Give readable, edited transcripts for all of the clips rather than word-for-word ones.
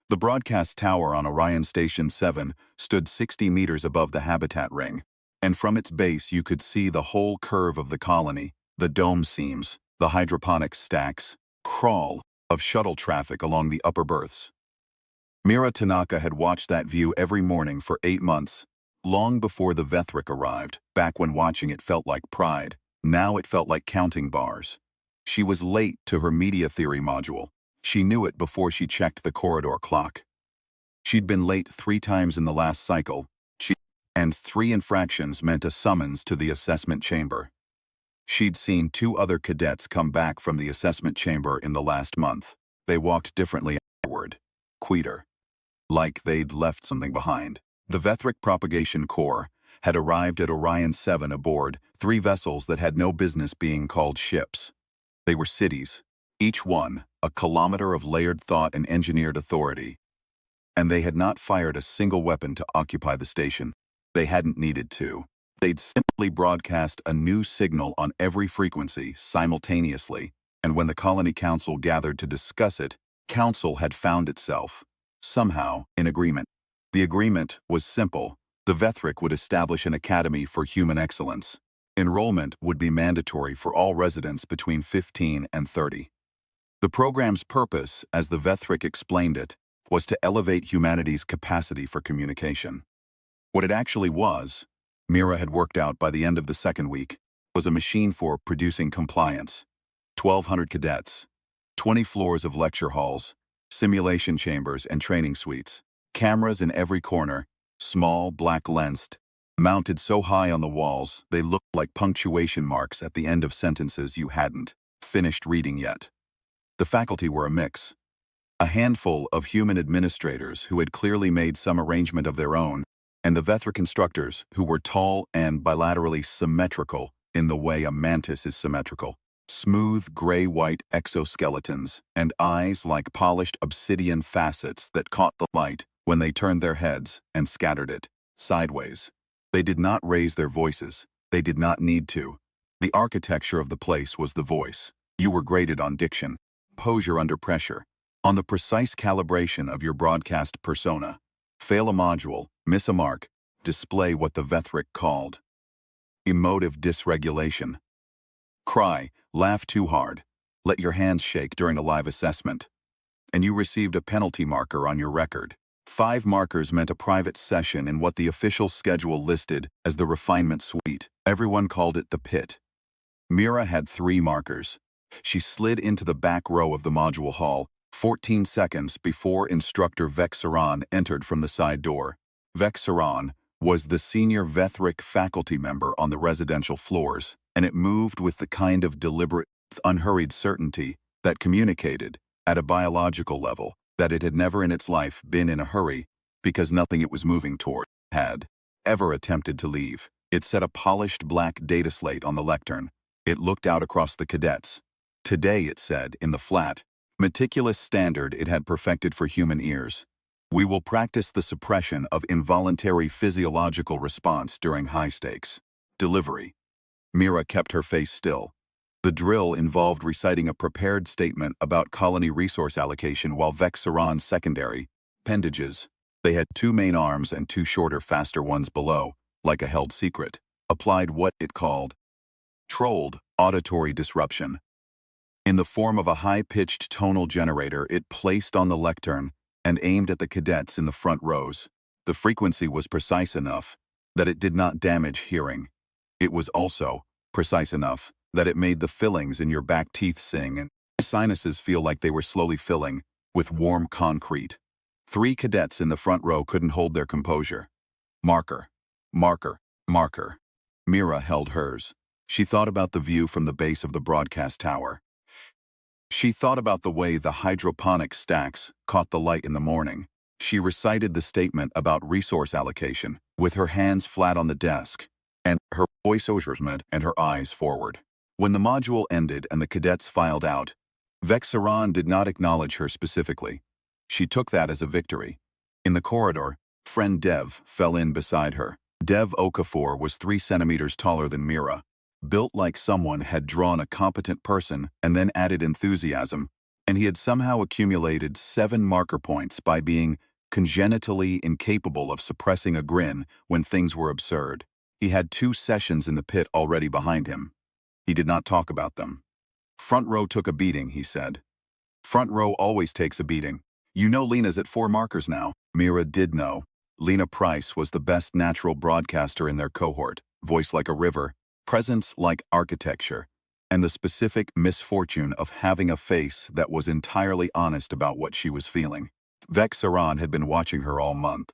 The broadcast tower on Orion Station 7 stood 60 meters above the habitat ring, and from its base you could see the whole curve of the colony, the dome seams, the hydroponic stacks, crawl of shuttle traffic along the upper berths. Mira Tanaka had watched that view every morning for 8 months, long before the Vethrik arrived. Back when watching it felt like pride, now it felt like counting bars. She was late to her media theory module. She knew it before she checked the corridor clock. She'd been late 3 times in the last cycle, and 3 infractions meant a summons to the assessment chamber. She'd seen 2 other cadets come back from the assessment chamber in the last month. They walked differently afterward, quieter, like they'd left something behind. The Vethrik Propagation Corps had arrived at Orion 7 aboard 3 vessels that had no business being called ships. They were cities, each one a kilometer of layered thought and engineered authority. And they had not fired a single weapon to occupy the station. They hadn't needed to. They'd simply broadcast a new signal on every frequency simultaneously, and when the Colony Council gathered to discuss it, Council had found itself, somehow, in agreement. The agreement was simple. The Vethrik would establish an academy for human excellence. Enrollment would be mandatory for all residents between 15 and 30. The program's purpose, as the Vethrik explained it, was to elevate humanity's capacity for communication. What it actually was, Mira had worked out by the end of the second week, was a machine for producing compliance. 1,200 cadets, 20 floors of lecture halls, simulation chambers and training suites, cameras in every corner, small, black-lensed, mounted so high on the walls they looked like punctuation marks at the end of sentences you hadn't finished reading yet. The faculty were a mix. A handful of human administrators who had clearly made some arrangement of their own, and the Vethrik instructors who were tall and bilaterally symmetrical in the way a mantis is symmetrical. Smooth gray-white exoskeletons and eyes like polished obsidian facets that caught the light when they turned their heads and scattered it sideways. They did not raise their voices. They did not need to. The architecture of the place was the voice. You were graded on diction, posure under pressure, on the precise calibration of your broadcast persona. Fail a module, miss a mark, display what the Vethrik called emotive dysregulation. Cry, laugh too hard, let your hands shake during a live assessment, and you received a penalty marker on your record. 5 markers meant a private session in what the official schedule listed as the refinement suite. Everyone called it the pit. Mira had 3 markers. She slid into the back row of the module hall, 14 seconds before instructor Vethrik entered from the side door. Vethrik was the senior Vethrik faculty member on the residential floors, and it moved with the kind of deliberate, unhurried certainty that communicated, at a biological level, that it had never in its life been in a hurry because nothing it was moving toward had ever attempted to leave. It set a polished black data slate on the lectern. It looked out across the cadets. Today, it said, in the flat, meticulous standard it had perfected for human ears. We will practice the suppression of involuntary physiological response during high-stakes delivery. Mira kept her face still. The drill involved reciting a prepared statement about colony resource allocation while Vethik's secondary appendages. They had 2 main arms and 2 shorter, faster ones below, like a held secret, applied what it called trolled auditory disruption. In the form of a high-pitched tonal generator it placed on the lectern and aimed at the cadets in the front rows. The frequency was precise enough that it did not damage hearing. It was also precise enough that it made the fillings in your back teeth sing and sinuses feel like they were slowly filling with warm concrete. 3 cadets in the front row couldn't hold their composure. Marker, marker, marker. Mira held hers. She thought about the view from the base of the broadcast tower. She thought about the way the hydroponic stacks caught the light in the morning. She recited the statement about resource allocation, with her hands flat on the desk, and her voice and her eyes forward. When the module ended and the cadets filed out, Vethrik did not acknowledge her specifically. She took that as a victory. In the corridor, friend Dev fell in beside her. Dev Okafor was 3 centimeters taller than Mira, built like someone had drawn a competent person and then added enthusiasm, And he had somehow accumulated 7 marker points by being congenitally incapable of suppressing a grin when things were absurd. He had 2 sessions in the pit already behind him. He did not talk about them. Front row took a beating, he said. Front row always takes a beating. You know Lena's at 4 markers now. Mira did know. Lena Price was the best natural broadcaster in their cohort, voice like a river, presence like architecture, and the specific misfortune of having a face that was entirely honest about what she was feeling. Vethrik had been watching her all month.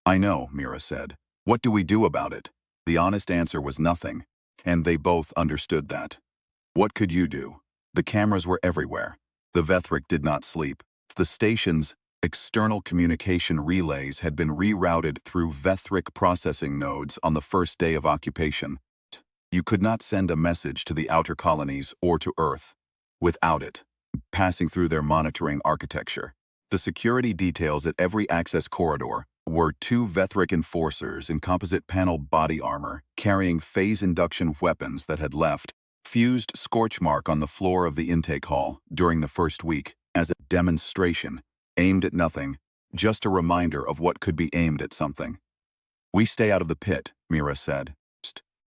I know, Mira said. What do we do about it? The honest answer was nothing, and they both understood that. What could you do? The cameras were everywhere. The Vethrik did not sleep. The station's external communication relays had been rerouted through Vethrik processing nodes on the first day of occupation. You could not send a message to the outer colonies or to Earth without it passing through their monitoring architecture. The security details at every access corridor were 2 Vethrik enforcers in composite panel body armor carrying phase induction weapons that had left fused scorch mark on the floor of the intake hall during the first week as a demonstration, aimed at nothing, just a reminder of what could be aimed at something. We stay out of the pit, Mira said.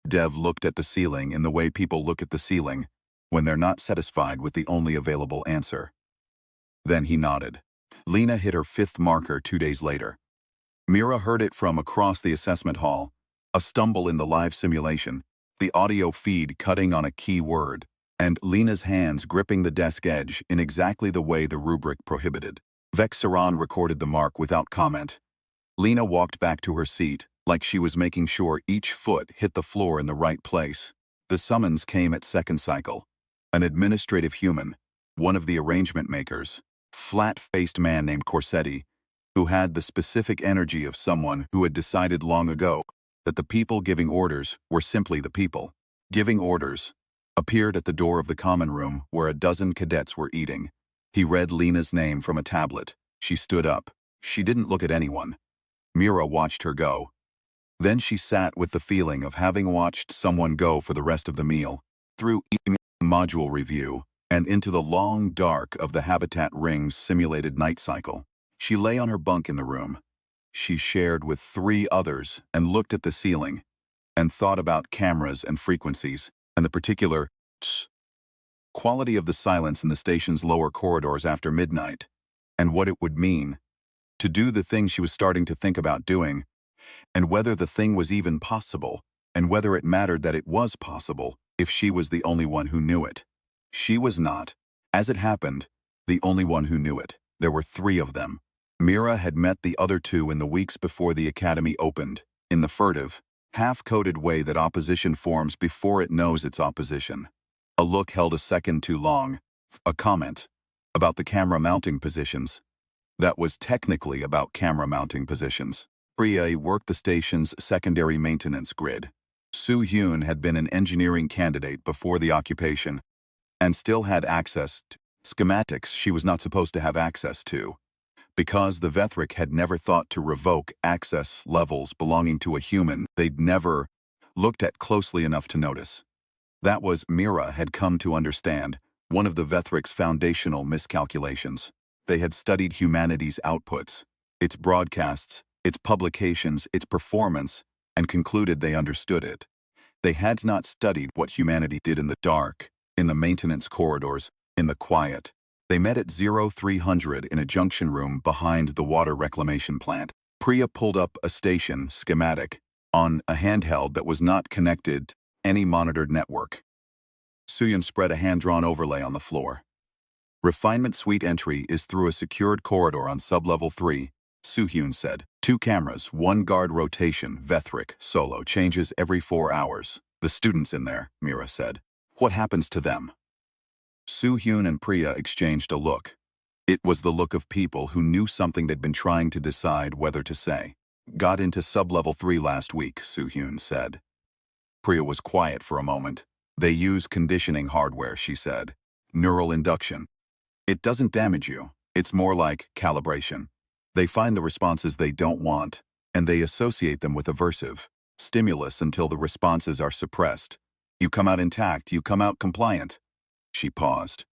Dev looked at the ceiling in the way people look at the ceiling when they're not satisfied with the only available answer. Then he nodded. Lena hit her 5th marker 2 days later. Mira heard it from across the assessment hall, a stumble in the live simulation, the audio feed cutting on a key word, and Lena's hands gripping the desk edge in exactly the way the rubric prohibited. Vethrik recorded the mark without comment. Lena walked back to her seat, like she was making sure each foot hit the floor in the right place. The summons came at second cycle. An administrative human, one of the arrangement makers, flat-faced man named Corsetti, who had the specific energy of someone who had decided long ago that the people giving orders were simply the people. Giving orders, appeared at the door of the common room where a dozen cadets were eating. He read Lena's name from a tablet. She stood up. She didn't look at anyone. Mira watched her go. Then she sat with the feeling of having watched someone go for the rest of the meal, through module review, and into the long dark of the Habitat Ring's simulated night cycle. She lay on her bunk in the room. She shared with 3 others and looked at the ceiling, and thought about cameras and frequencies, and the particular quality of the silence in the station's lower corridors after midnight, and what it would mean to do the thing she was starting to think about doing, and whether the thing was even possible, and whether it mattered that it was possible if she was the only one who knew it. She was not, as it happened, the only one who knew it. There were 3 of them. Mira had met the other 2 in the weeks before the academy opened, in the furtive, half-coded way that opposition forms before it knows it's opposition. A look held a second too long. A comment about the camera mounting positions. That was technically about camera mounting positions. Priya worked the station's secondary maintenance grid. Soo-Hyun had been an engineering candidate before the occupation and still had access to schematics she was not supposed to have access to, because the Vethrik had never thought to revoke access levels belonging to a human they'd never looked at closely enough to notice. That was, Mira had come to understand, one of the Vethrik's foundational miscalculations. They had studied humanity's outputs, its broadcasts, its publications, its performance, and concluded they understood it. They had not studied what humanity did in the dark, in the maintenance corridors, in the quiet. They met at 0300 in a junction room behind the water reclamation plant. Priya pulled up a station schematic on a handheld that was not connected to any monitored network. Soo-Hyun spread a hand-drawn overlay on the floor. Refinement suite entry is through a secured corridor on sublevel 3, Soo-Hyun said. 2 cameras, 1 guard rotation, Vethrik, solo, changes every 4 hours. The students in there, Mira said. What happens to them? Soo-Hyun and Priya exchanged a look. It was the look of people who knew something they'd been trying to decide whether to say. Got into sublevel 3 last week, Soo-Hyun said. Priya was quiet for a moment. They use conditioning hardware, she said. Neural induction. It doesn't damage you. It's more like calibration. They find the responses they don't want, and they associate them with aversive stimulus until the responses are suppressed. You come out intact, you come out compliant. She paused.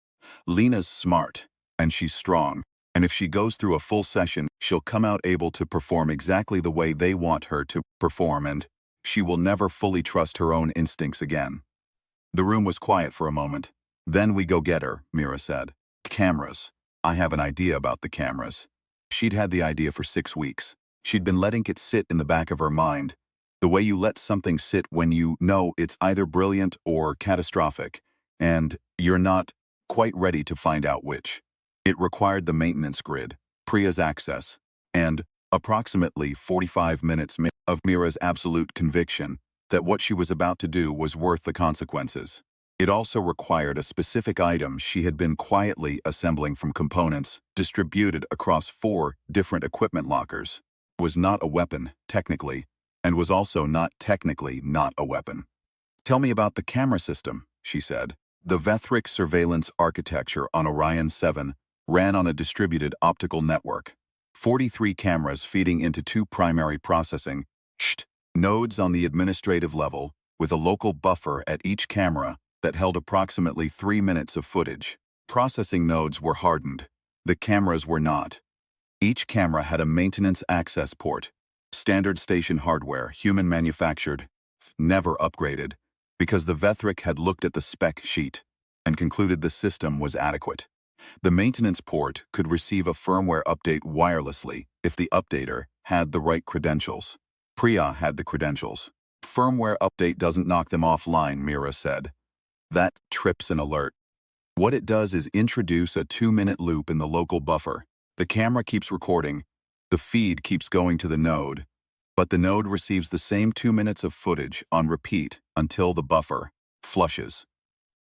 Lena's smart. and she's strong. And if she goes through a full session, she'll come out able to perform exactly the way they want her to perform, and she will never fully trust her own instincts again. The room was quiet for a moment. Then we go get her, Mira said. Cameras. I have an idea about the cameras. She'd had the idea for 6 weeks. She'd been letting it sit in the back of her mind. The way you let something sit when you know it's either brilliant or catastrophic, and you're not quite ready to find out which. It required the maintenance grid, Priya's access, and approximately 45 minutes of Mira's absolute conviction that what she was about to do was worth the consequences. It also required a specific item she had been quietly assembling from components distributed across 4 different equipment lockers. It was not a weapon, technically, and was also not technically not a weapon. Tell me about the camera system, she said. The Vethrik surveillance architecture on Orion 7 ran on a distributed optical network. 43 cameras feeding into 2 primary processing nodes on the administrative level, with a local buffer at each camera that held approximately 3 minutes of footage. Processing nodes were hardened. The cameras were not. Each camera had a maintenance access port. Standard station hardware, human manufactured, never upgraded, because the Vethrik had looked at the spec sheet and concluded the system was adequate. The maintenance port could receive a firmware update wirelessly if the updater had the right credentials. Priya had the credentials. Firmware update doesn't knock them offline, Mira said. That trips an alert. What it does is introduce a 2-minute loop in the local buffer. The camera keeps recording. The feed keeps going to the node, but the node receives the same 2 minutes of footage on repeat until the buffer flushes.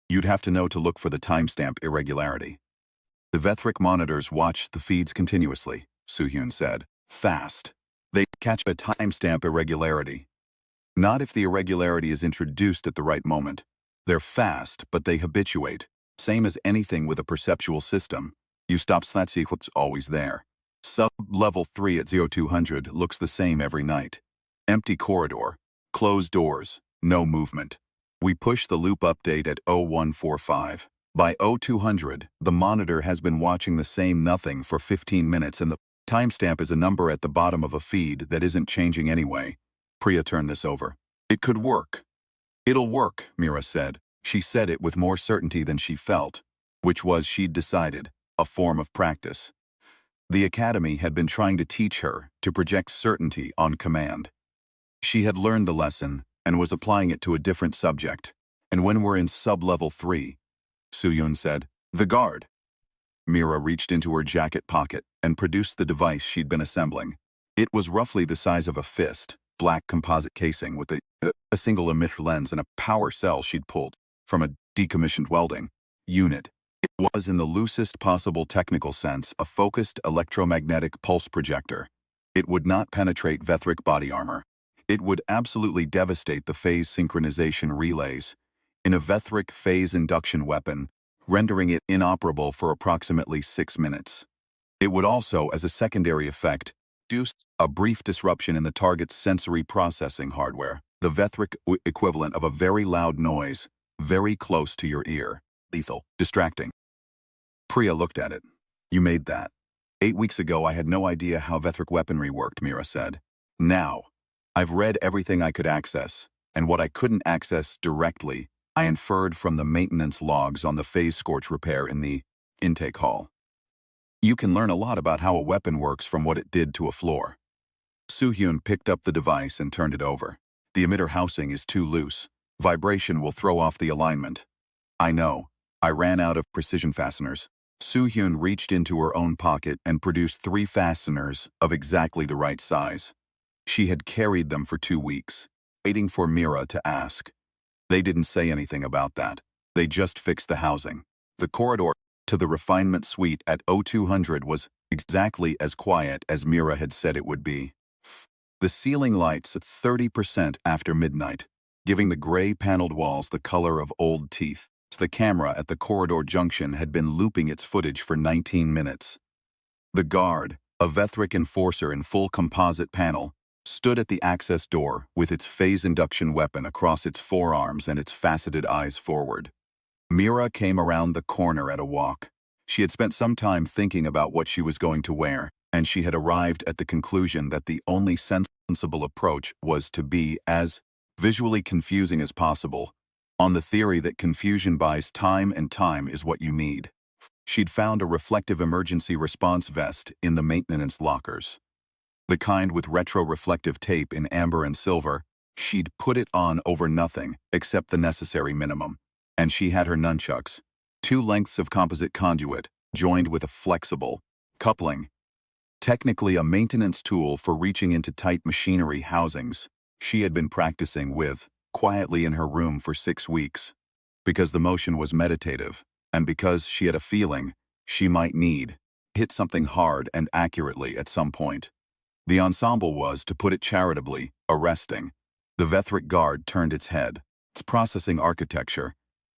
You'd have to know to look for the timestamp irregularity. The Vethrik monitors watch the feeds continuously, Soo-hyun said. Fast. They catch a timestamp irregularity. Not if the irregularity is introduced at the right moment. They're fast, but they habituate. Same as anything with a perceptual system. You stop that sequence always there. Sub-level 3 at 0200 looks the same every night. Empty corridor. Closed doors. No movement. We push the loop update at 0145. By 0200, the monitor has been watching the same nothing for 15 minutes and the timestamp is a number at the bottom of a feed that isn't changing anyway. Priya turned this over. It could work. It'll work, Mira said. She said it with more certainty than she felt, which was, she'd decided, a form of practice. The academy had been trying to teach her to project certainty on command. She had learned the lesson and was applying it to a different subject. And when we're in sub-level 3, Soo-hyun said, the guard. Mira reached into her jacket pocket and produced the device she'd been assembling. It was roughly the size of a fist, black composite casing with a single emitter lens and a power cell she'd pulled from a decommissioned welding unit. It was, in the loosest possible technical sense, a focused electromagnetic pulse projector. It would not penetrate Vethrik body armor. It would absolutely devastate the phase synchronization relays in a Vethrik phase induction weapon, rendering it inoperable for approximately 6 minutes. It would also, as a secondary effect, induce a brief disruption in the target's sensory processing hardware, the Vethrik equivalent of a very loud noise, very close to your ear. Lethal. Distracting. Priya looked at it. You made that. 8 weeks ago I had no idea how Vethrik weaponry worked, Mira said. Now, I've read everything I could access, and what I couldn't access directly, I inferred from the maintenance logs on the phase scorch repair in the intake hall. You can learn a lot about how a weapon works from what it did to a floor. Soo-hyun picked up the device and turned it over. The emitter housing is too loose. Vibration will throw off the alignment. I know. I ran out of precision fasteners. Soo-hyun reached into her own pocket and produced 3 fasteners of exactly the right size. She had carried them for 2 weeks, waiting for Mira to ask. They didn't say anything about that. They just fixed the housing. The corridor to the refinement suite at 0200 was exactly as quiet as Mira had said it would be. The ceiling lights at 30% after midnight, giving the gray paneled walls the color of old teeth. The camera at the corridor junction had been looping its footage for 19 minutes. The guard, a Vethrik enforcer in full composite panel, stood at the access door with its phase induction weapon across its forearms and its faceted eyes forward. Mira came around the corner at a walk. She had spent some time thinking about what she was going to wear, and she had arrived at the conclusion that the only sensible approach was to be as visually confusing as possible, on the theory that confusion buys time and time is what you need. She'd found a reflective emergency response vest in the maintenance lockers. The kind with retro-reflective tape in amber and silver. She'd put it on over nothing except the necessary minimum. And she had her nunchucks, 2 lengths of composite conduit, joined with a flexible coupling. Technically a maintenance tool for reaching into tight machinery housings. She had been practicing with, quietly in her room for 6 weeks. Because the motion was meditative, and because she had a feeling she might hit something hard and accurately at some point. The ensemble was, to put it charitably, arresting. The Vethrik guard turned its head. Its processing architecture,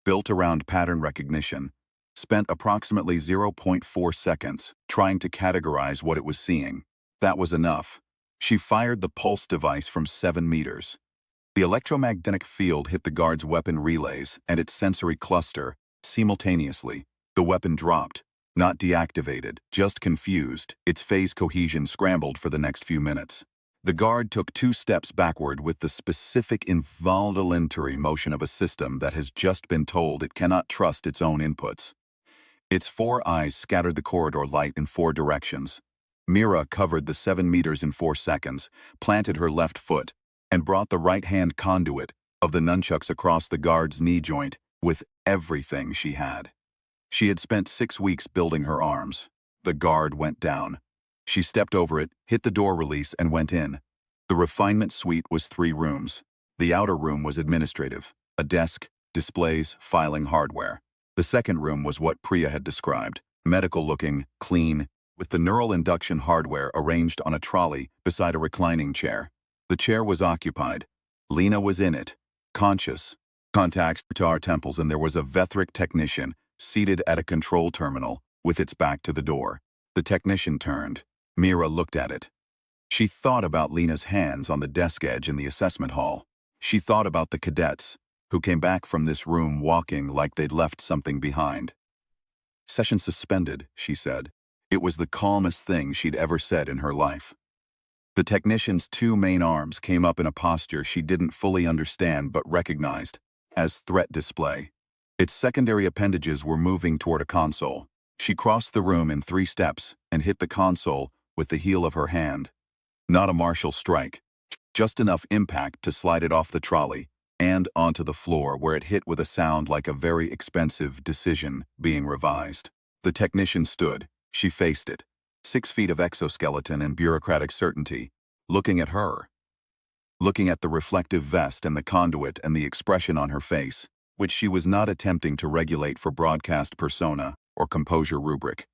built around pattern recognition, spent approximately 0.4 seconds trying to categorize what it was seeing. That was enough. She fired the pulse device from 7 meters. The electromagnetic field hit the guard's weapon relays and its sensory cluster simultaneously. The weapon dropped, not deactivated, just confused, its phase cohesion scrambled for the next few minutes. The guard took 2 steps backward with the specific involuntary motion of a system that has just been told it cannot trust its own inputs. Its 4 eyes scattered the corridor light in 4 directions. Mira covered the 7 meters in 4 seconds, planted her left foot, and brought the right-hand conduit of the nunchucks across the guard's knee joint with everything she had. She had spent 6 weeks building her arms. The guard went down. She stepped over it, hit the door release, and went in. The refinement suite was 3 rooms. The outer room was administrative, a desk, displays, filing hardware. The second room was what Priya had described, medical-looking, clean, with the neural induction hardware arranged on a trolley beside a reclining chair. The chair was occupied. Lena was in it, conscious, contacts to our temples, and there was a Vethrik technician seated at a control terminal with its back to the door. The technician turned. Mira looked at it. She thought about Lena's hands on the desk edge in the assessment hall. She thought about the cadets who came back from this room walking like they'd left something behind. "Session suspended," she said. It was the calmest thing she'd ever said in her life. The technician's 2 main arms came up in a posture she didn't fully understand but recognized as threat display. Its secondary appendages were moving toward a console. She crossed the room in 3 steps and hit the console with the heel of her hand. Not a martial strike, just enough impact to slide it off the trolley and onto the floor, where it hit with a sound like a very expensive decision being revised. The technician stood. She faced it. 6 feet of exoskeleton and bureaucratic certainty, looking at her. Looking at the reflective vest and the conduit and the expression on her face, which she was not attempting to regulate for broadcast persona or composure rubric.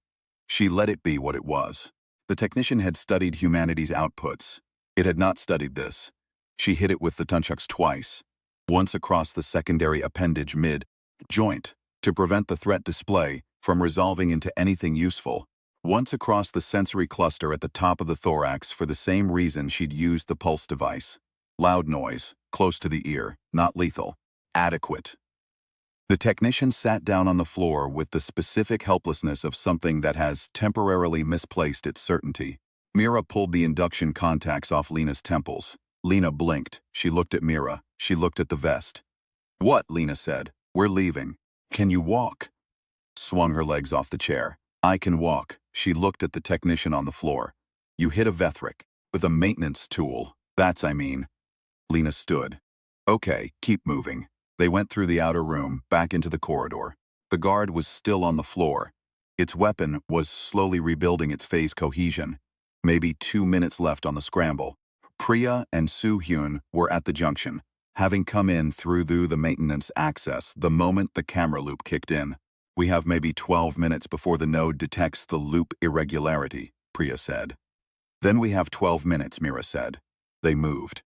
She let it be what it was. The technician had studied humanity's outputs. It had not studied this. She hit it with the nunchucks twice, once across the secondary appendage mid-joint, to prevent the threat display from resolving into anything useful, once across the sensory cluster at the top of the thorax for the same reason she'd used the pulse device. Loud noise, close to the ear, not lethal. Adequate. The technician sat down on the floor with the specific helplessness of something that has temporarily misplaced its certainty. Mira pulled the induction contacts off Lena's temples. Lena blinked. She looked at Mira. She looked at the vest. "What?" Lena said. "We're leaving. Can you walk?" Swung her legs off the chair. "I can walk." She looked at the technician on the floor. "You hit a Vethrik. With a maintenance tool. I mean." Lena stood. "Okay, keep moving." They went through the outer room, back into the corridor. The guard was still on the floor. Its weapon was slowly rebuilding its phase cohesion. Maybe 2 minutes left on the scramble. Priya and Soo-hyun were at the junction, having come in through the maintenance access the moment the camera loop kicked in. "We have maybe 12 minutes before the node detects the loop irregularity," Priya said. "Then we have 12 minutes, Mira said. They moved.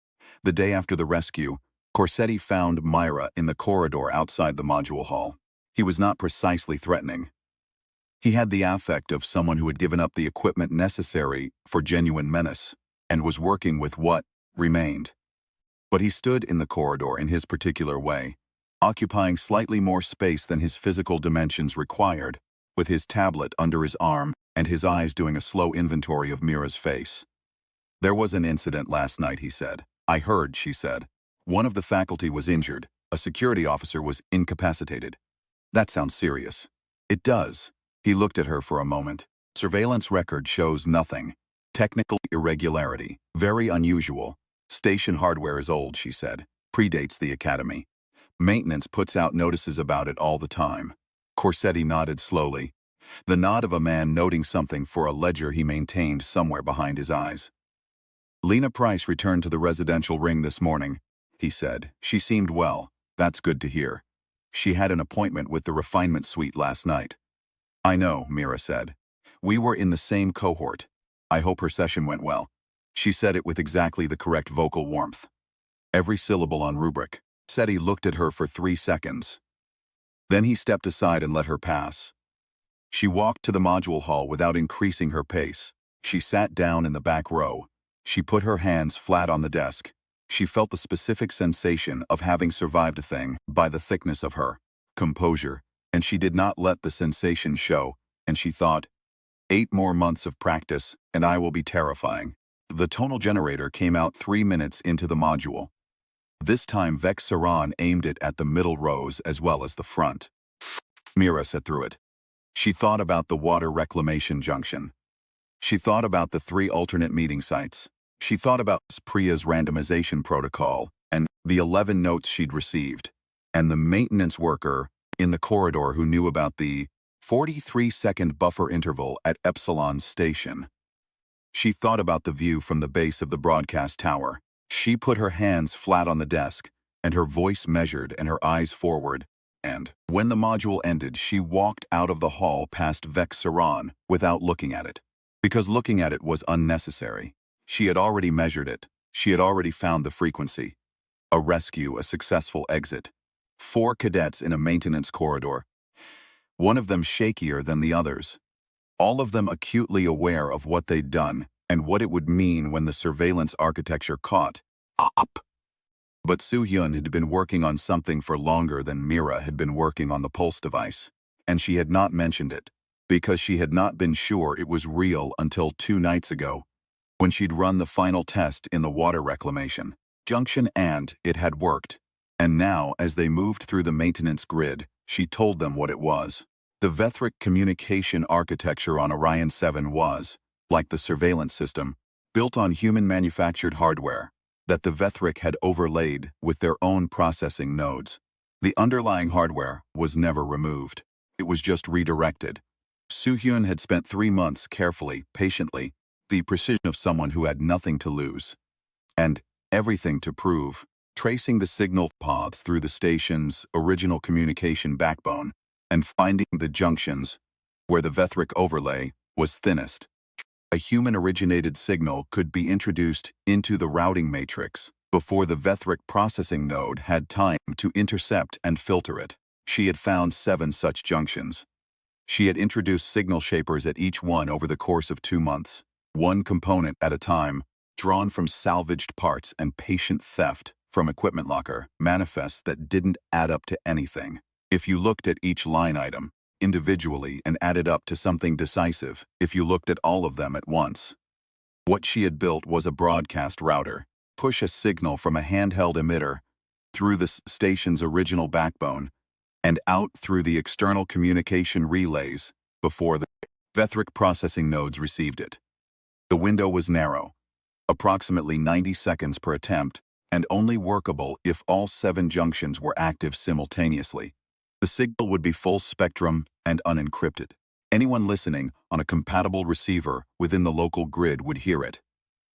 The day after the rescue, Corsetti found Myra in the corridor outside the module hall. He was not precisely threatening. He had the affect of someone who had given up the equipment necessary for genuine menace and was working with what remained. But he stood in the corridor in his particular way, occupying slightly more space than his physical dimensions required, with his tablet under his arm and his eyes doing a slow inventory of Mira's face. "There was an incident last night," he said. "I heard," she said. "One of the faculty was injured. A security officer was incapacitated." "That sounds serious." "It does." He looked at her for a moment. "Surveillance record shows nothing. Technical irregularity. Very unusual. Station hardware is old," she said. "Predates the academy. Maintenance puts out notices about it all the time." Corsetti nodded slowly, the nod of a man noting something for a ledger he maintained somewhere behind his eyes. "Lena Price returned to the residential ring this morning," he said. "She seemed well. That's good to hear. She had an appointment with the refinement suite last night." "I know," Mira said. "We were in the same cohort. I hope her session went well." She said it with exactly the correct vocal warmth. Every syllable on rubric. Corsetti looked at her for 3 seconds. Then he stepped aside and let her pass. She walked to the module hall without increasing her pace. She sat down in the back row. She put her hands flat on the desk. She felt the specific sensation of having survived a thing by the thickness of her composure, and she did not let the sensation show, and she thought, 8 more months of practice, and I will be terrifying. The tonal generator came out 3 minutes into the module. This time Vex Saran aimed it at the middle rows as well as the front. Mira sat through it. She thought about the water reclamation junction. She thought about the 3 alternate meeting sites. She thought about Priya's randomization protocol and the 11 notes she'd received, and the maintenance worker in the corridor who knew about the 43-second buffer interval at Epsilon's station. She thought about the view from the base of the broadcast tower. She put her hands flat on the desk, and her voice measured and her eyes forward, and when the module ended, she walked out of the hall past Vex Saran without looking at it. Because looking at it was unnecessary. She had already measured it. She had already found the frequency. A rescue, a successful exit. 4 cadets in a maintenance corridor. One of them shakier than the others. All of them acutely aware of what they'd done and what it would mean when the surveillance architecture caught up. But Soo-hyun had been working on something for longer than Mira had been working on the pulse device, and she had not mentioned it, because she had not been sure it was real until 2 nights ago, when she'd run the final test in the water reclamation junction, and it had worked. And now, as they moved through the maintenance grid, she told them what it was. The Vethrik communication architecture on Orion 7 was, like the surveillance system, built on human-manufactured hardware that the Vethrik had overlaid with their own processing nodes. The underlying hardware was never removed. It was just redirected. Soo-hyun had spent 3 months carefully, patiently, the precision of someone who had nothing to lose and everything to prove, tracing the signal paths through the station's original communication backbone and finding the junctions where the Vethrik overlay was thinnest. A human-originated signal could be introduced into the routing matrix before the Vethrik processing node had time to intercept and filter it. She had found 7 such junctions. She had introduced signal shapers at each one over the course of 2 months, 1 component at a time, drawn from salvaged parts and patient theft from equipment locker manifests that didn't add up to anything. If you looked at each line item individually and added up to something decisive, if you looked at all of them at once. What she had built was a broadcast router. Push a signal from a handheld emitter through the station's original backbone and out through the external communication relays before the Vethrik processing nodes received it. The window was narrow, approximately 90 seconds per attempt, and only workable if all 7 junctions were active simultaneously. The signal would be full spectrum and unencrypted. Anyone listening on a compatible receiver within the local grid would hear it.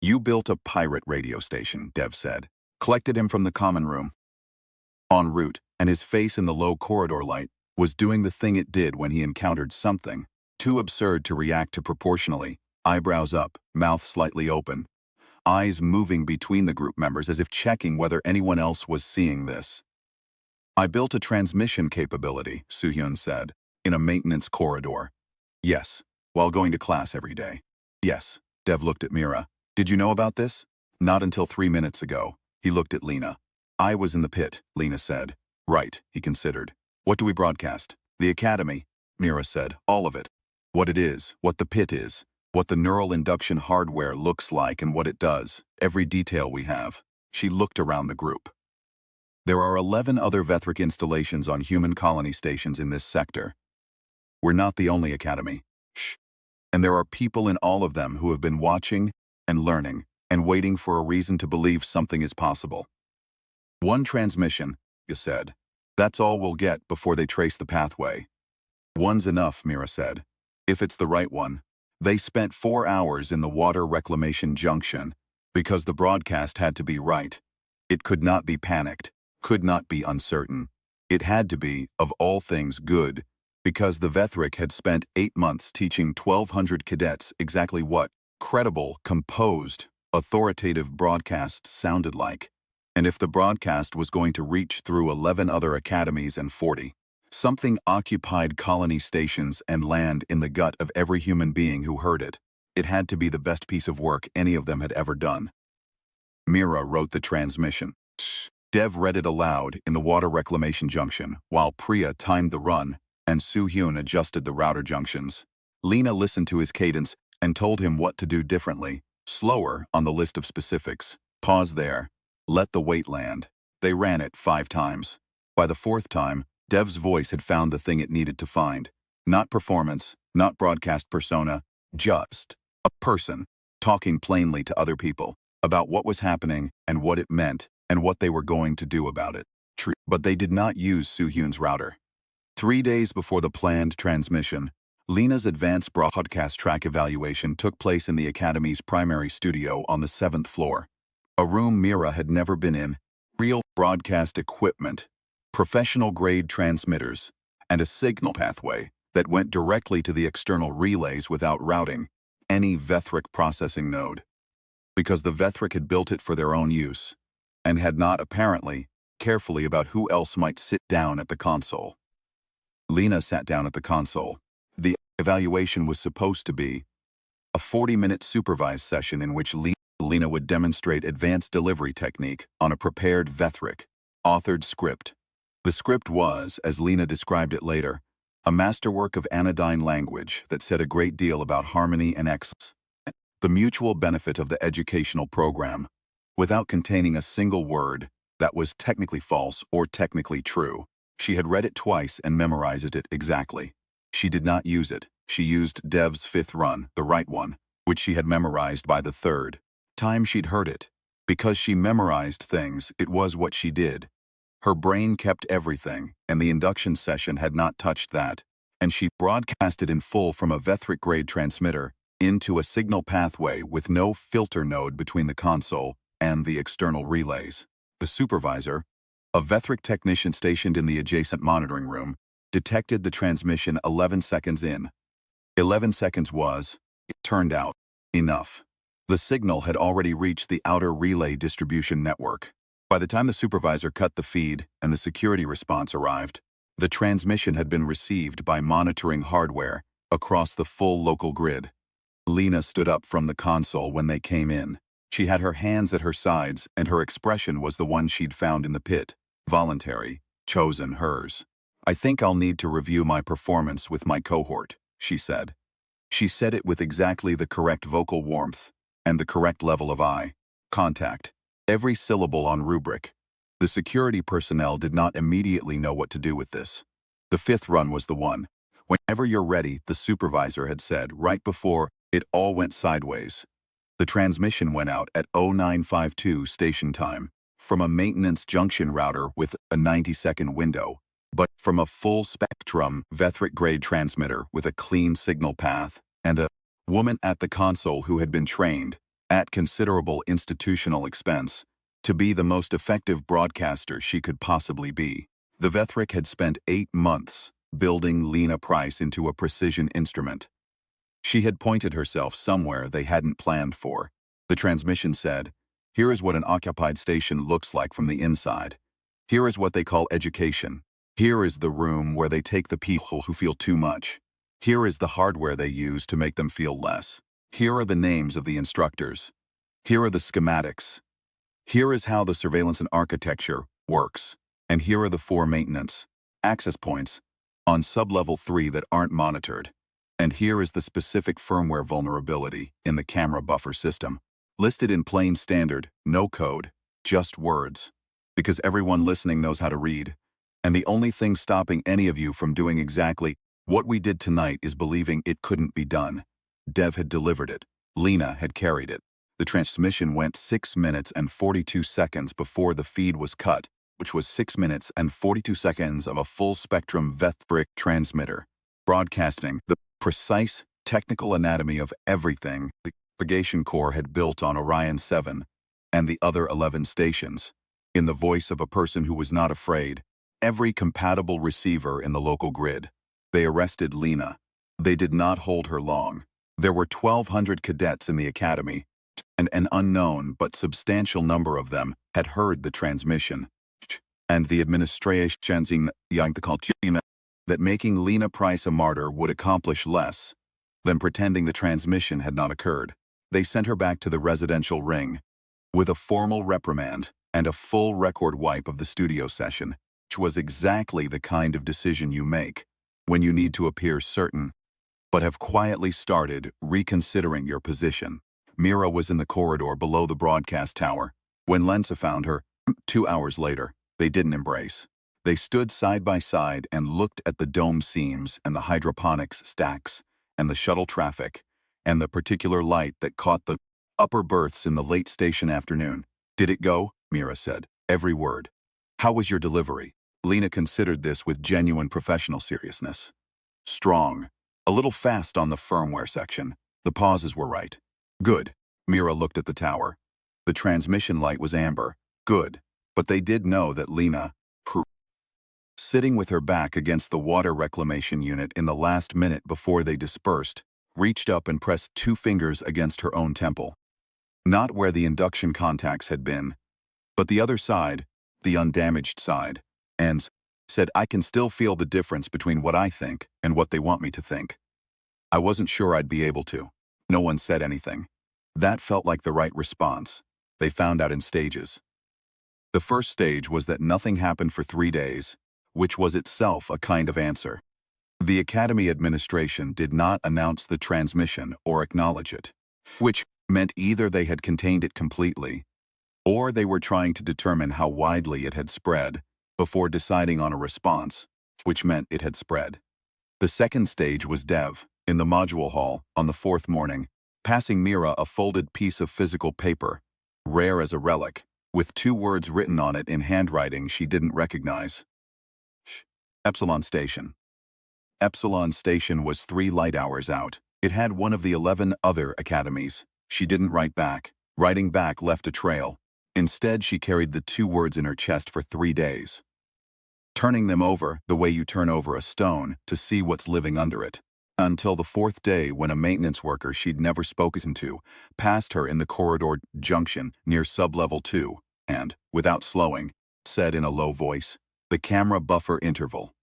"You built a pirate radio station," Dev said. "Collected him from the common room. En route, and his face in the low corridor light was doing the thing it did when he encountered something too absurd to react to proportionally, eyebrows up, mouth slightly open, eyes moving between the group members as if checking whether anyone else was seeing this. "I built a transmission capability," Soo-hyun said, "in a maintenance corridor." "Yes, while going to class every day." "Yes." Dev looked at Mira. "Did you know about this?" "Not until 3 minutes ago." He looked at Lena. "I was in the pit," Lena said. "Right," he considered. "What do we broadcast?" "The academy." Mira said. All of it. What it is, what the pit is, what the neural induction hardware looks like and what it does. Every detail we have. She looked around the group. There are 11 other Vethrik installations on human colony stations in this sector. We're not the only academy. Shh. And there are people in all of them who have been watching and learning and waiting for a reason to believe something is possible. One transmission, you said. That's all we'll get before they trace the pathway. One's enough, Mira said. If it's the right one. They spent 4 hours in the water reclamation junction because the broadcast had to be right. It could not be panicked, could not be uncertain. It had to be, of all things, good, because the Vethrik had spent 8 months teaching 1,200 cadets exactly what credible, composed, authoritative broadcasts sounded like. And if the broadcast was going to reach through 11 other academies and 40 something occupied colony stations and land in the gut of every human being who heard it, it had to be the best piece of work any of them had ever done. Mira wrote the transmission. Dev read it aloud in the water reclamation junction, while Priya timed the run and Soo-hyun adjusted the router junctions. Lena listened to his cadence and told him what to do differently, slower on the list of specifics. Pause there. Let the weight land. They ran it 5 times. By the 4th time, Dev's voice had found the thing it needed to find. Not performance, not broadcast persona, just a person, talking plainly to other people about what was happening and what it meant and what they were going to do about it. But they did not use Soo-hyun's router. 3 days before the planned transmission, Lena's advanced broadcast track evaluation took place in the Academy's primary studio on the 7th floor. A room Mira had never been in, real broadcast equipment, professional-grade transmitters, and a signal pathway that went directly to the external relays without routing any Vethrik processing node. Because the Vethrik had built it for their own use, and had not, apparently, carefully about who else might sit down at the console. Lena sat down at the console. The evaluation was supposed to be a 40-minute supervised session in which Lena would demonstrate advanced delivery technique on a prepared Vethrik, authored script. The script was, as Lena described it later, a masterwork of anodyne language that said a great deal about harmony and excellence, the mutual benefit of the educational program, without containing a single word that was technically false or technically true. She had read it twice and memorized it exactly. She did not use it. She used Dev's 5th run, the right one, which she had memorized by the 3rd time she'd heard it. Because she memorized things, it was what she did. Her brain kept everything, and the induction session had not touched that, and she broadcasted in full from a Vethrik-grade transmitter into a signal pathway with no filter node between the console and the external relays. The supervisor, a Vethrik technician stationed in the adjacent monitoring room, detected the transmission 11 seconds in. 11 seconds was, it turned out, enough. The signal had already reached the outer relay distribution network. By the time the supervisor cut the feed and the security response arrived, the transmission had been received by monitoring hardware across the full local grid. Lena stood up from the console when they came in. She had her hands at her sides, and her expression was the one she'd found in the pit, voluntary, chosen hers. I think I'll need to review my performance with my cohort, she said. She said it with exactly the correct vocal warmth and the correct level of eye contact. Every syllable on rubric. The security personnel did not immediately know what to do with this. The 5th run was the one. Whenever you're ready, the supervisor had said right before it all went sideways. The transmission went out at 0952 station time, from a maintenance junction router with a 90-second window, but from a full-spectrum Vethrik-grade transmitter with a clean signal path, and a woman at the console who had been trained, at considerable institutional expense, to be the most effective broadcaster she could possibly be. The Vethrik had spent 8 months building Lena Price into a precision instrument. She had pointed herself somewhere they hadn't planned for. The transmission said, "Here is what an occupied station looks like from the inside. Here is what they call education. Here is the room where they take the people who feel too much. Here is the hardware they use to make them feel less. Here are the names of the instructors. Here are the schematics. Here is how the surveillance and architecture works. And here are the 4 maintenance access points on sublevel 3 that aren't monitored. And here is the specific firmware vulnerability in the camera buffer system. Listed in plain standard, no code, just words. Because everyone listening knows how to read. And the only thing stopping any of you from doing exactly what we did tonight is believing it couldn't be done. Dev had delivered it. Lena had carried it. The transmission went 6 minutes and 42 seconds before the feed was cut, which was 6 minutes and 42 seconds of a full-spectrum Vethrik transmitter, broadcasting the precise technical anatomy of everything the Propagation Corps had built on Orion 7 and the other 11 stations, in the voice of a person who was not afraid, every compatible receiver in the local grid. They arrested Lena. They did not hold her long. There were 1,200 cadets in the academy, and an unknown but substantial number of them had heard the transmission. And the administration that making Lena Price a martyr would accomplish less than pretending the transmission had not occurred. They sent her back to the residential ring with a formal reprimand and a full record wipe of the studio session, which was exactly the kind of decision you make when you need to appear certain, but have quietly started reconsidering your position. Mira was in the corridor below the broadcast tower. When Lensa found her, 2 hours later, they didn't embrace. They stood side by side and looked at the dome seams and the hydroponics stacks and the shuttle traffic and the particular light that caught the upper berths in the late station afternoon. Did it go? Mira said. Every word. How was your delivery? Lena considered this with genuine professional seriousness. Strong. A little fast on the firmware section. The pauses were right. Good. Mira looked at the tower. The transmission light was amber. Good. But they did know that Lena, sitting with her back against the water reclamation unit in the last minute before they dispersed, reached up and pressed 2 fingers against her own temple. Not where the induction contacts had been, but the other side, the undamaged side, and said, I can still feel the difference between what I think and what they want me to think. I wasn't sure I'd be able to. No one said anything. That felt like the right response. They found out in stages. The first stage was that nothing happened for 3 days, which was itself a kind of answer. The Academy administration did not announce the transmission or acknowledge it, which meant either they had contained it completely, or they were trying to determine how widely it had spread before deciding on a response, which meant it had spread. The second stage was Dev, in the module hall, on the 4th morning, passing Mira a folded piece of physical paper, rare as a relic, with 2 words written on it in handwriting she didn't recognize. Epsilon Station. Epsilon Station was 3 light hours out. It had one of the 11 other academies. She didn't write back. Writing back left a trail. Instead, she carried the 2 words in her chest for 3 days, turning them over the way you turn over a stone to see what's living under it. Until the 4th day, when a maintenance worker she'd never spoken to passed her in the corridor junction near sublevel 2 and, without slowing, said in a low voice, the camera buffer interval.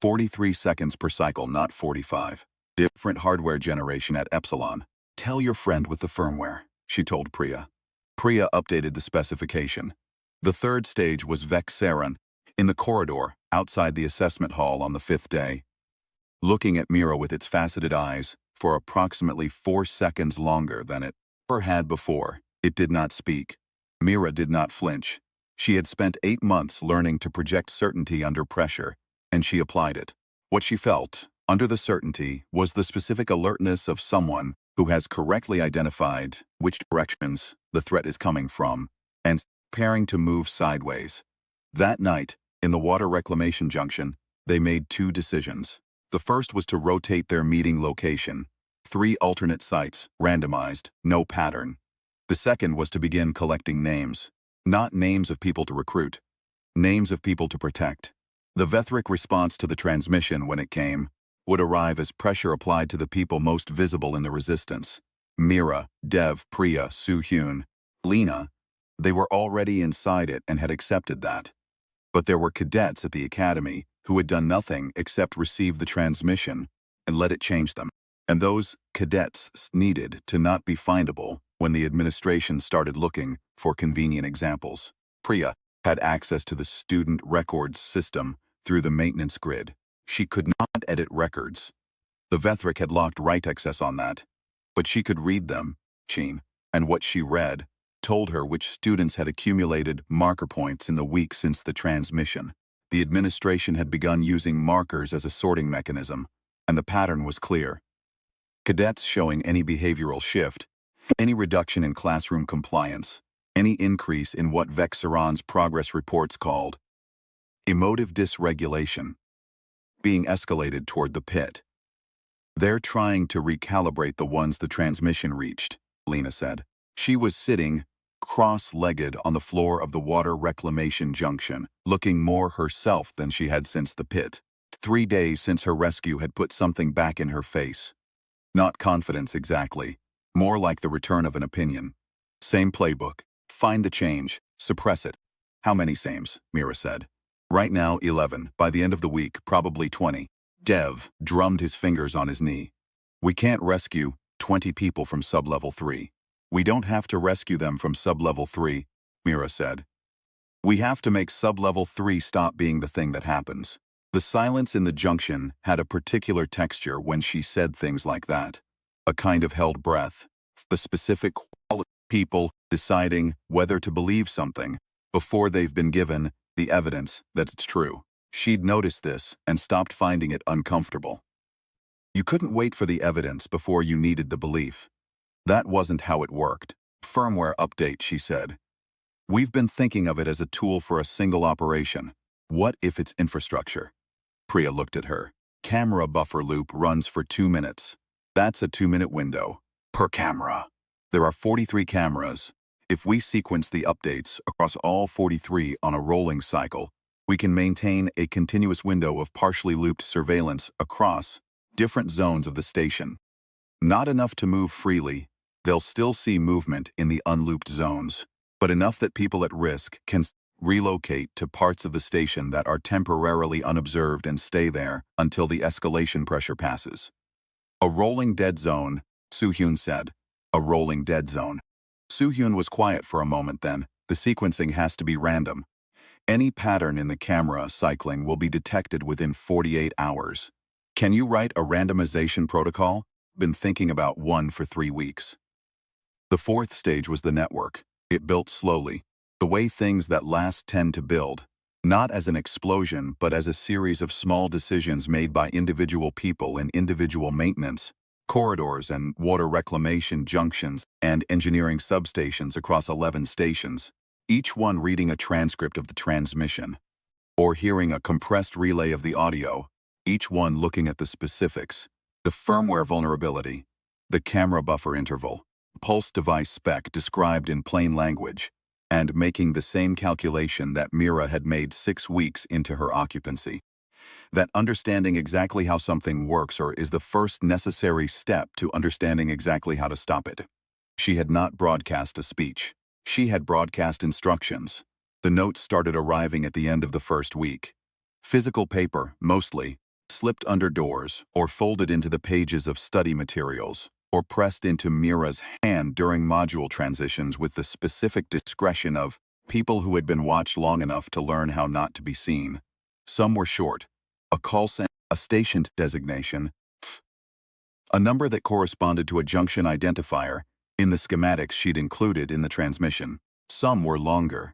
43 seconds per cycle, not 45. Different hardware generation at Epsilon. Tell your friend with the firmware, she told Priya. Priya updated the specification. The 3rd stage was Vethrik, in the corridor, outside the assessment hall on the 5th day. Looking at Mira with its faceted eyes, for approximately 4 seconds longer than it ever had before, it did not speak. Mira did not flinch. She had spent 8 months learning to project certainty under pressure, and she applied it. What she felt, under the certainty, was the specific alertness of someone who has correctly identified which directions the threat is coming from and preparing to move sideways. That night, in the water reclamation junction, they made 2 decisions. The first was to rotate their meeting location. 3 alternate sites, randomized, no pattern. The second was to begin collecting names. Not names of people to recruit. Names of people to protect. The Vethrik response to the transmission, when it came, would arrive as pressure applied to the people most visible in the resistance. Mira, Dev, Priya, Soo-Hyun, Lena. They were already inside it and had accepted that. But there were cadets at the academy who had done nothing except receive the transmission and let it change them. And those cadets needed to not be findable when the administration started looking for convenient examples. Priya had access to the student records system through the maintenance grid. She could not edit records. The Vethrik had locked write access on that. But she could read them, and what she read told her which students had accumulated marker points in the week since the transmission. The administration had begun using markers as a sorting mechanism, and the pattern was clear. Cadets showing any behavioral shift, any reduction in classroom compliance, any increase in what Vexeron's progress reports called emotive dysregulation, being escalated toward the pit. They're trying to recalibrate the ones the transmission reached, Lena said. She was sitting, cross-legged on the floor of the water reclamation junction, looking more herself than she had since the pit. 3 days since her rescue had put something back in her face. Not confidence exactly, more like the return of an opinion. Same playbook. Find the change, suppress it. How many sames? Mira said. Right now, 11. By the end of the week, probably 20. Dev drummed his fingers on his knee. We can't rescue 20 people from sub-level 3. We don't have to rescue them from sub-level 3, Mira said. We have to make sub-level 3 stop being the thing that happens. The silence in the junction had a particular texture when she said things like that. A kind of held breath. The specific quality of people deciding whether to believe something before they've been given the evidence that it's true. She'd noticed this and stopped finding it uncomfortable. You couldn't wait for the evidence before you needed the belief. That wasn't how it worked. Firmware update, she said. We've been thinking of it as a tool for a single operation. What if it's infrastructure? Priya looked at her. Camera buffer loop runs for 2 minutes. That's a 2-minute window. Per camera. There are 43 cameras. If we sequence the updates across all 43 on a rolling cycle, we can maintain a continuous window of partially looped surveillance across different zones of the station. Not enough to move freely. They'll still see movement in the unlooped zones, but enough that people at risk can relocate to parts of the station that are temporarily unobserved and stay there until the escalation pressure passes. A rolling dead zone, Soo-hyun said. A rolling dead zone. Soo-hyun was quiet for a moment then. The sequencing has to be random. Any pattern in the camera cycling will be detected within 48 hours. Can you write a randomization protocol? Been thinking about one for 3 weeks. The fourth stage was the network. It built slowly, the way things that last tend to build, not as an explosion but as a series of small decisions made by individual people in individual maintenance, corridors and water reclamation junctions and engineering substations across 11 stations, each one reading a transcript of the transmission, or hearing a compressed relay of the audio, each one looking at the specifics, the firmware vulnerability, the camera buffer interval, pulse device spec described in plain language, and making the same calculation that Mira had made 6 weeks into her occupancy. That understanding exactly how something works or is the first necessary step to understanding exactly how to stop it. She had not broadcast a speech. She had broadcast instructions. The notes started arriving at the end of the first week. Physical paper, mostly, slipped under doors or folded into the pages of study materials, or pressed into Mira's hand during module transitions with the specific discretion of people who had been watched long enough to learn how not to be seen. Some were short. A call center, a station designation, a number that corresponded to a junction identifier in the schematics she'd included in the transmission. Some were longer.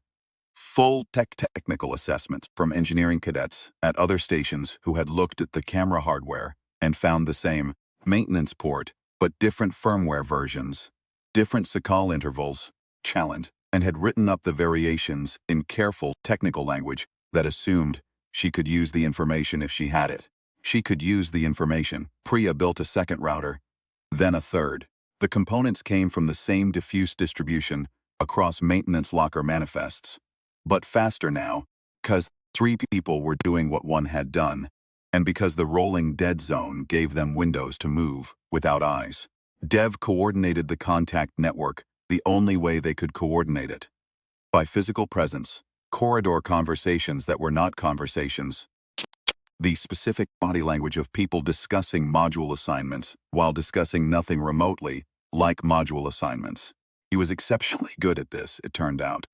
Full technical assessments from engineering cadets at other stations who had looked at the camera hardware and found the same maintenance port, but different firmware versions, different SICAL intervals, challenge, and had written up the variations in careful technical language that assumed she could use the information if she had it. She could use the information. Priya built a second router, then a third. The components came from the same diffuse distribution across maintenance locker manifests. But faster now, because 3 people were doing what one had done, and because the rolling dead zone gave them windows to move without eyes. Dev coordinated the contact network the only way they could coordinate it. By physical presence, corridor conversations that were not conversations. The specific body language of people discussing module assignments while discussing nothing remotely like module assignments. He was exceptionally good at this, it turned out.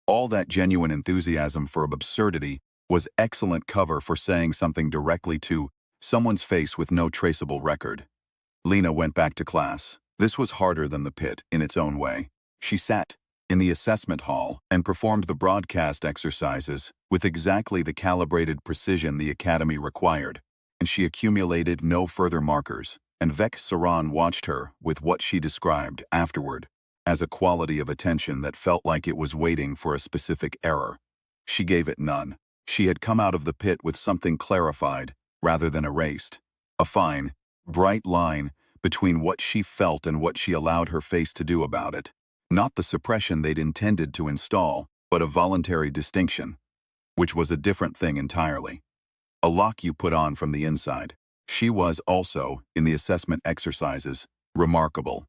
All that genuine enthusiasm for absurdity was excellent cover for saying something directly to someone's face with no traceable record. Lena went back to class. This was harder than the pit in its own way. She sat in the assessment hall and performed the broadcast exercises with exactly the calibrated precision the academy required, and she accumulated no further markers, and Vek Saran watched her with what she described afterward as a quality of attention that felt like it was waiting for a specific error. She gave it none. She had come out of the pit with something clarified rather than erased. A fine, bright line between what she felt and what she allowed her face to do about it. Not the suppression they'd intended to install, but a voluntary distinction, which was a different thing entirely. A lock you put on from the inside. She was also, in the assessment exercises, remarkable.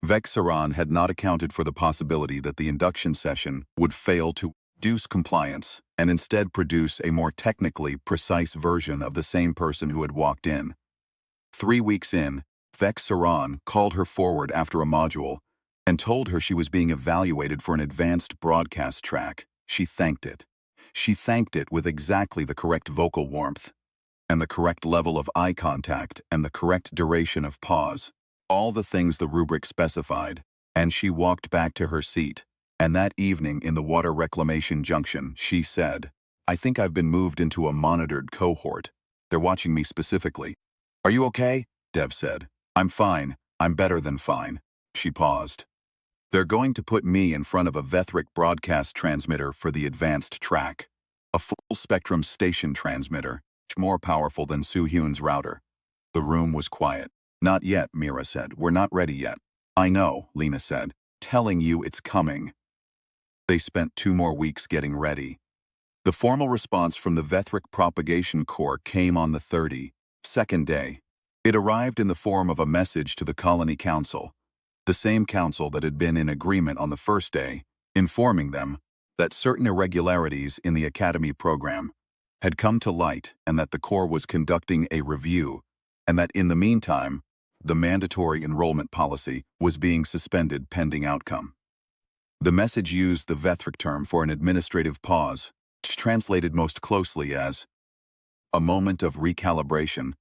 Vek Saran had not accounted for the possibility that the induction session would fail to induce compliance and instead produce a more technically precise version of the same person who had walked in. 3 weeks in, Vek Saran called her forward after a module and told her she was being evaluated for an advanced broadcast track. She thanked it. She thanked it with exactly the correct vocal warmth and the correct level of eye contact and the correct duration of pause. All the things the rubric specified, and she walked back to her seat. And that evening in the water reclamation junction, she said, "I think I've been moved into a monitored cohort. They're watching me specifically." "Are you okay?" Dev said. "I'm fine. I'm better than fine." She paused. "They're going to put me in front of a Vethrik broadcast transmitter for the advanced track. A full-spectrum station transmitter, more powerful than Soo-Hyun's router." The room was quiet. "Not yet," Mira said. "We're not ready yet." "I know," Lena said. "Telling you it's coming." They spent 2 more weeks getting ready. The formal response from the Vethrik Propagation Corps came on the 32nd day. It arrived in the form of a message to the Colony Council, the same council that had been in agreement on the first day, informing them that certain irregularities in the Academy program had come to light and that the Corps was conducting a review, and that in the meantime, the mandatory enrollment policy was being suspended pending outcome. The message used the Vethrik term for an administrative pause, which translated most closely as a moment of recalibration.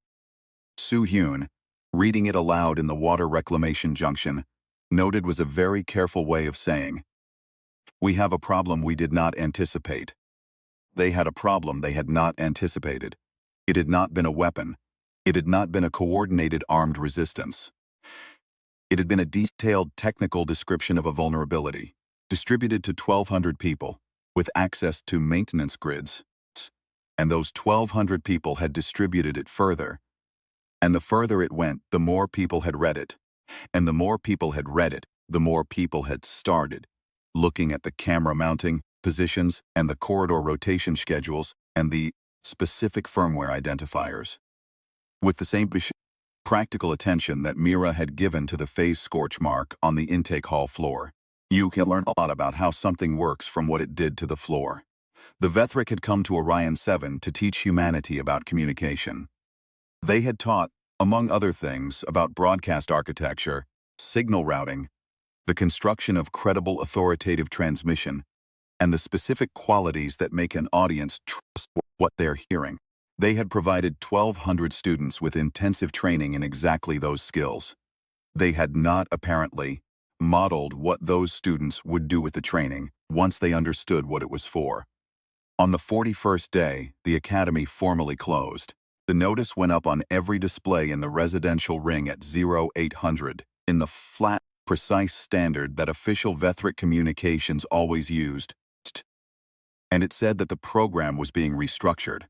Soo-Hyun, reading it aloud in the water reclamation junction, noted was a very careful way of saying, "We have a problem we did not anticipate." They had a problem they had not anticipated. It had not been a weapon. It had not been a coordinated armed resistance. It had been a detailed technical description of a vulnerability, distributed to 1,200 people, with access to maintenance grids. And those 1,200 people had distributed it further. And the further it went, the more people had read it. And the more people had read it, the more people had started looking at the camera mounting positions and the corridor rotation schedules and the specific firmware identifiers. With the same practical attention that Mira had given to the phase scorch mark on the intake hall floor. You can learn a lot about how something works from what it did to the floor. The Vethrik had come to Orion 7 to teach humanity about communication. They had taught, among other things, about broadcast architecture, signal routing, the construction of credible authoritative transmission, and the specific qualities that make an audience trust what they're hearing. They had provided 1,200 students with intensive training in exactly those skills. They had not, apparently, modeled what those students would do with the training once they understood what it was for. On the 41st day, the academy formally closed. The notice went up on every display in the residential ring at 0800, in the flat, precise standard that official Vethrik communications always used. And it said that the program was being restructured,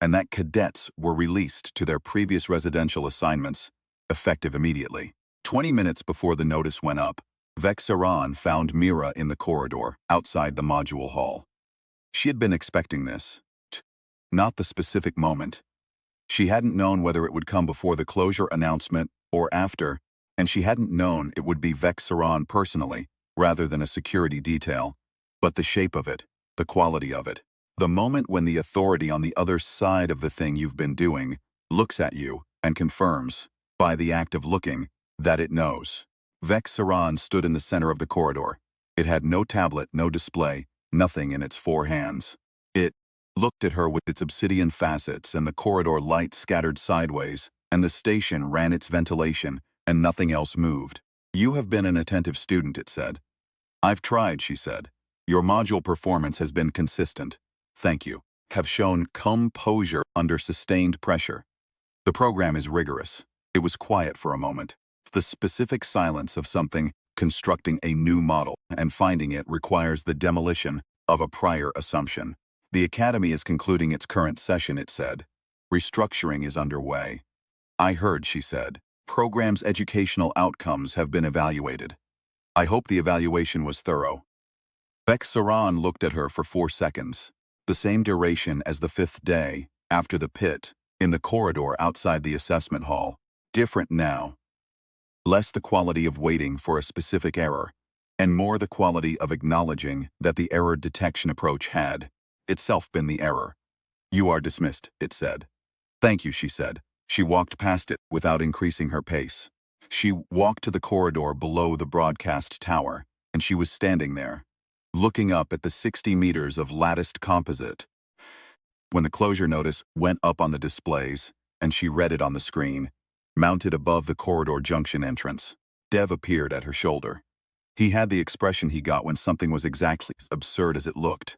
and that cadets were released to their previous residential assignments, effective immediately. 20 minutes before the notice went up, Vek Saran found Mira in the corridor, outside the module hall. She had been expecting this. Not the specific moment. She hadn't known whether it would come before the closure announcement or after, and she hadn't known it would be Vek Saran personally, rather than a security detail. But the shape of it, the quality of it, the moment when the authority on the other side of the thing you've been doing looks at you and confirms, by the act of looking, that it knows. Vek Saran stood in the center of the corridor. It had no tablet, no display, nothing in its 4 hands. It looked at her with its obsidian facets and the corridor light scattered sideways, and the station ran its ventilation, and nothing else moved. "You have been an attentive student," it said. "I've tried," she said. "Your module performance has been consistent. Thank you. Have shown composure under sustained pressure. The program is rigorous." It was quiet for a moment. The specific silence of something constructing a new model and finding it requires the demolition of a prior assumption. "The Academy is concluding its current session," it said. "Restructuring is underway." "I heard," she said. "Program's educational outcomes have been evaluated." "I hope the evaluation was thorough." Vethrik looked at her for 4 seconds. The same duration as the 5th day, after the pit, in the corridor outside the assessment hall. Different now. Less the quality of waiting for a specific error, and more the quality of acknowledging that the error detection approach had itself been the error. "You are dismissed," it said. "Thank you," she said. She walked past it without increasing her pace. She walked to the corridor below the broadcast tower, and she was standing there, looking up at the 60 meters of latticed composite, when the closure notice went up on the displays, and she read it on the screen. Mounted above the corridor junction entrance, Dev appeared at her shoulder. He had the expression he got when something was exactly as absurd as it looked.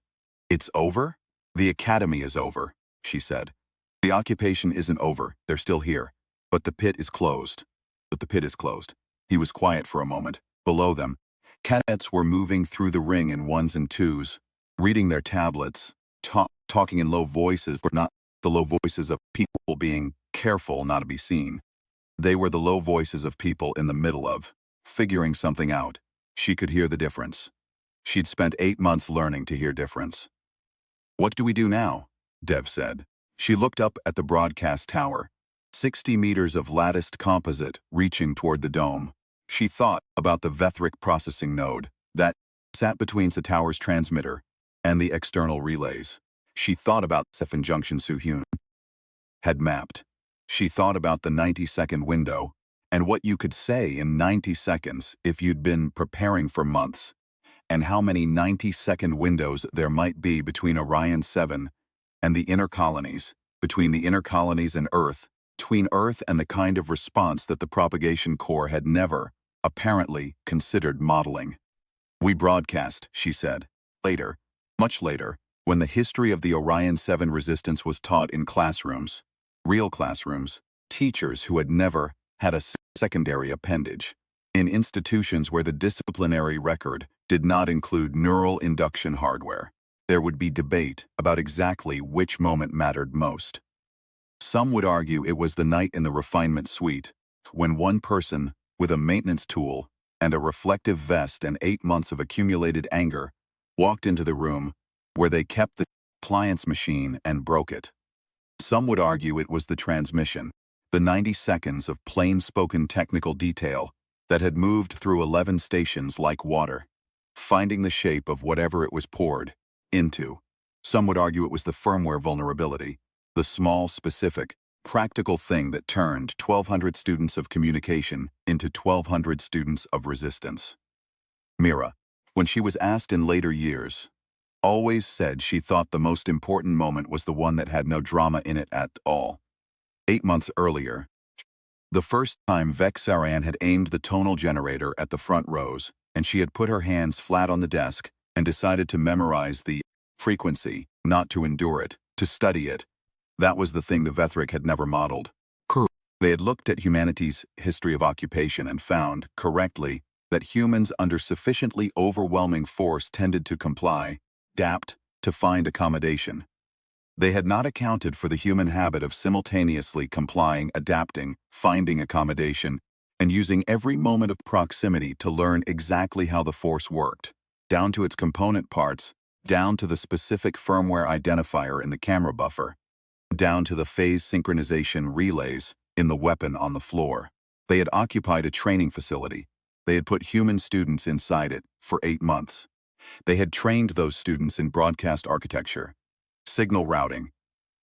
"It's over? The Academy is over," she said. "The occupation isn't over, they're still here. But the pit is closed." "But the pit is closed." He was quiet for a moment. Below them, cadets were moving through the ring in 1s and 2s, reading their tablets, talking in low voices, but not the low voices of people being careful not to be seen. They were the low voices of people in the middle of figuring something out. She could hear the difference. She'd spent 8 months learning to hear difference. "What do we do now?" Dev said. She looked up at the broadcast tower, 60 meters of latticed composite reaching toward the dome. She thought about the Vethrik processing node that sat between the tower's transmitter and the external relays. She thought about Sefin Junction Suhyun had mapped. She thought about the 90-second window and what you could say in 90 seconds if you'd been preparing for months, and how many 90-second windows there might be between Orion 7 and the inner colonies, between the inner colonies and Earth, between Earth and the kind of response that the propagation core had never, apparently, considered modeling. "We broadcast," she said. Later, much later, when the history of the Orion 7 resistance was taught in classrooms, real classrooms, teachers who had never had a secondary appendage, in institutions where the disciplinary record did not include neural induction hardware, there would be debate about exactly which moment mattered most. Some would argue it was the night in the refinement suite, when one person, with a maintenance tool and a reflective vest and 8 months of accumulated anger, walked into the room where they kept the appliance machine and broke it. Some would argue it was the transmission, the 90 seconds of plain-spoken technical detail that had moved through 11 stations like water, finding the shape of whatever it was poured into. Some would argue it was the firmware vulnerability, the small, specific, practical thing that turned 1,200 students of communication into 1,200 students of resistance. Mira, when she was asked in later years, always said she thought the most important moment was the one that had no drama in it at all. 8 months earlier, the first time Vethrik had aimed the tonal generator at the front rows, and she had put her hands flat on the desk and decided to memorize the frequency, not to endure it, to study it. That was the thing the Vethrik had never modeled. They had looked at humanity's history of occupation and found, correctly, that humans under sufficiently overwhelming force tended to comply, adapt, to find accommodation. They had not accounted for the human habit of simultaneously complying, adapting, finding accommodation, and using every moment of proximity to learn exactly how the force worked, down to its component parts, down to the specific firmware identifier in the camera buffer, down to the phase synchronization relays in the weapon on the floor. They had occupied a training facility. They had put human students inside it for 8 months. They had trained those students in broadcast architecture, signal routing,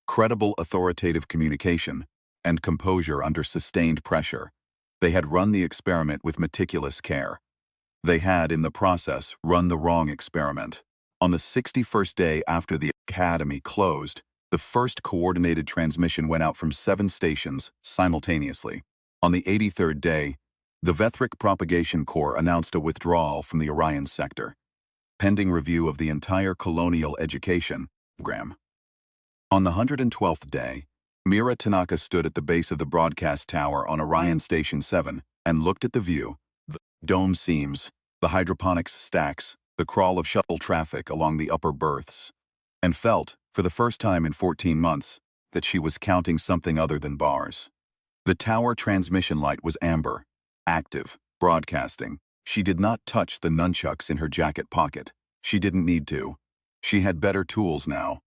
credible authoritative communication, and composure under sustained pressure. They had run the experiment with meticulous care. They had, in the process, run the wrong experiment. On the 61st day after the academy closed, the first coordinated transmission went out from 7 stations simultaneously. On the 83rd day, the Vethrik Propagation Corps announced a withdrawal from the Orion sector, pending review of the entire colonial education program. On the 112th day, Mira Tanaka stood at the base of the broadcast tower on Orion Station 7 and looked at the view, the dome seams, the hydroponics stacks, the crawl of shuttle traffic along the upper berths, and felt, for the first time in 14 months, that she was counting something other than bars. The tower transmission light was amber, active, broadcasting. She did not touch the nunchucks in her jacket pocket. She didn't need to. She had better tools now.